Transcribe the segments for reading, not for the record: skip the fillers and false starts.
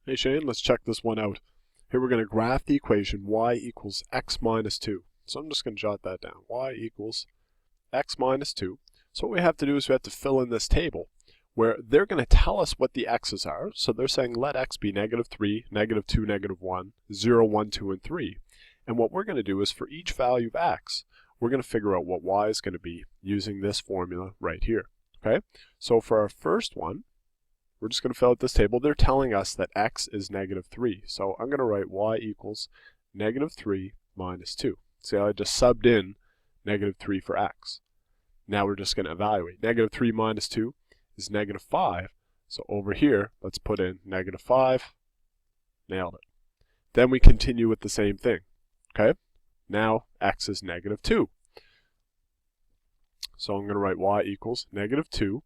Hey Shane, let's check this one out. Here we're going to graph the equation y equals x minus 2. So I'm just going to jot that down. Y equals x minus 2. So what we have to do is we have to fill in this table where they're going to tell us what the x's are. So they're saying let x be negative 3, negative 2, negative 1, 0, 1, 2, and 3. And what we're going to do is for each value of x, we're going to figure out what y is going to be using this formula right here. Okay? So for our first one, we're just going to fill out this table. They're telling us that x is negative 3. So I'm going to write y equals negative 3 minus 2. See how I just subbed in negative 3 for x. Now we're just going to evaluate. Negative 3 minus 2 is negative 5. So over here, let's put in negative 5. Nailed it. Then we continue with the same thing. Okay? Now x is negative 2. So I'm going to write y equals negative 2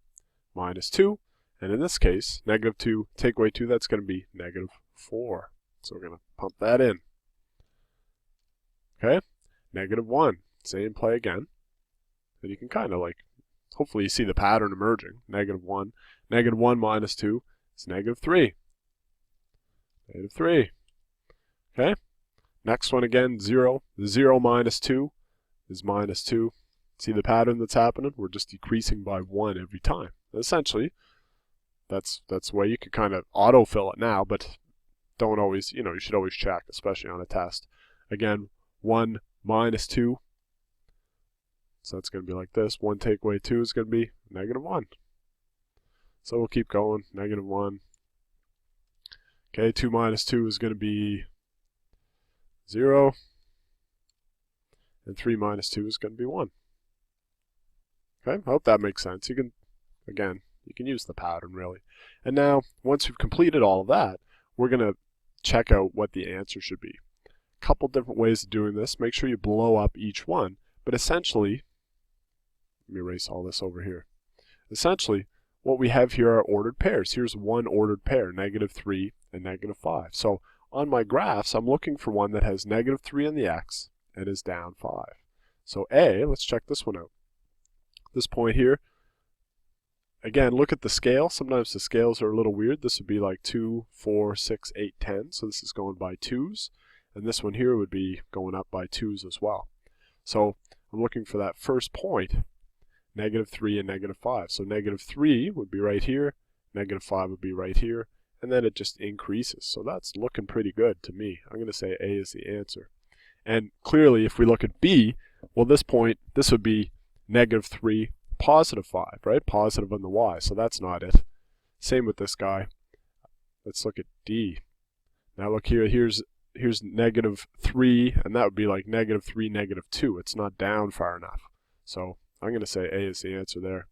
minus 2. And in this case, negative 2 take away 2, that's going to be negative 4. So we're going to pump that in. Okay? Negative 1. Same play again. And you can kind of like, hopefully you see the pattern emerging. Negative 1. Negative 1 minus 2 is negative 3. Negative 3. Okay? Next one again, 0. 0 minus 2 is minus 2. See the pattern that's happening? We're just decreasing by 1 every time. Essentially, that's the way you could kind of autofill it now, but don't always, you should always check, especially on a test. Again, 1 minus 2. So that's going to be like this. 1 take away 2 is going to be negative 1. So we'll keep going. Negative 1. Okay, 2 minus 2 is going to be 0. And 3 minus 2 is going to be 1. Okay, I hope that makes sense. You can, again, you can use the pattern really. And now, once we've completed all of that, we're going to check out what the answer should be. A couple different ways of doing this. Make sure you blow up each one. But essentially, let me erase all this over here. Essentially, what we have here are ordered pairs. Here's one ordered pair, negative 3 and negative 5. So on my graphs, I'm looking for one that has negative 3 on the x and is down 5. So A, let's check this one out. This point here, again, look at the scale. Sometimes the scales are a little weird. This would be like 2, 4, 6, 8, 10. So this is going by 2s. And this one here would be going up by 2s as well. So I'm looking for that first point, negative 3 and negative 5. So negative 3 would be right here. Negative 5 would be right here. And then it just increases. So that's looking pretty good to me. I'm going to say A is the answer. And clearly, if we look at B, well, this point, this would be negative 3, positive 5, right? Positive on the y, so that's not it. Same with this guy. Let's look at D. Now look here, here's negative 3, and that would be like negative 3, negative 2. It's not down far enough. So I'm going to say A is the answer there.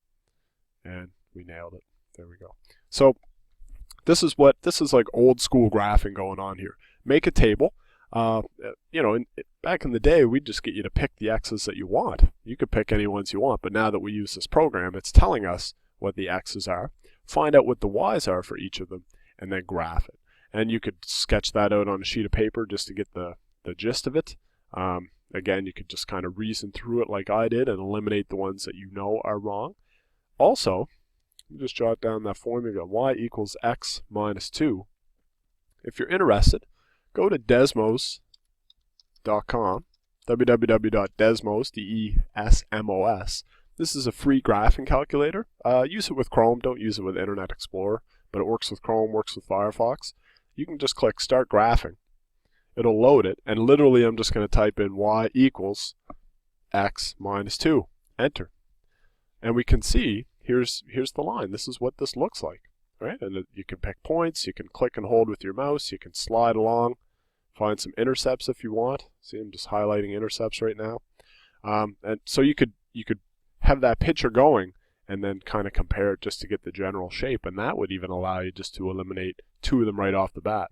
And we nailed it. There we go. So this is like old school graphing going on here. Make a table. Back in the day, we'd just get you to pick the x's that you want. You could pick any ones you want, but now that we use this program, it's telling us what the x's are, find out what the y's are for each of them, and then graph it. And you could sketch that out on a sheet of paper just to get the gist of it. Again, you could just kind of reason through it like I did and eliminate the ones that you know are wrong. Also, just jot down that formula, y equals x minus 2. If you're interested, go to Desmos.com, www.desmos, D-E-S-M-O-S. This is a free graphing calculator. Use it with Chrome, don't use it with Internet Explorer, but it works with Chrome, works with Firefox. You can just click Start Graphing. It'll load it, and literally I'm just going to type in y equals x minus 2. Enter. And we can see, here's the line. This is what this looks like. Right? And you can pick points, you can click and hold with your mouse, you can slide along, find some intercepts if you want. See, I'm just highlighting intercepts right now. And so you could have that picture going and then kind of compare it just to get the general shape, and that would even allow you just to eliminate 2 of them right off the bat.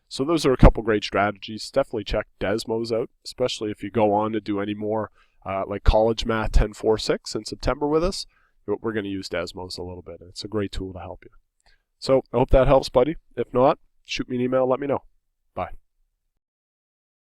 So those are a couple great strategies. Definitely check Desmos out, especially if you go on to do any more like College Math 1046 in September with us. We're going to use Desmos a little bit. It's a great tool to help you. So I hope that helps, buddy. If not, shoot me an email, let me know.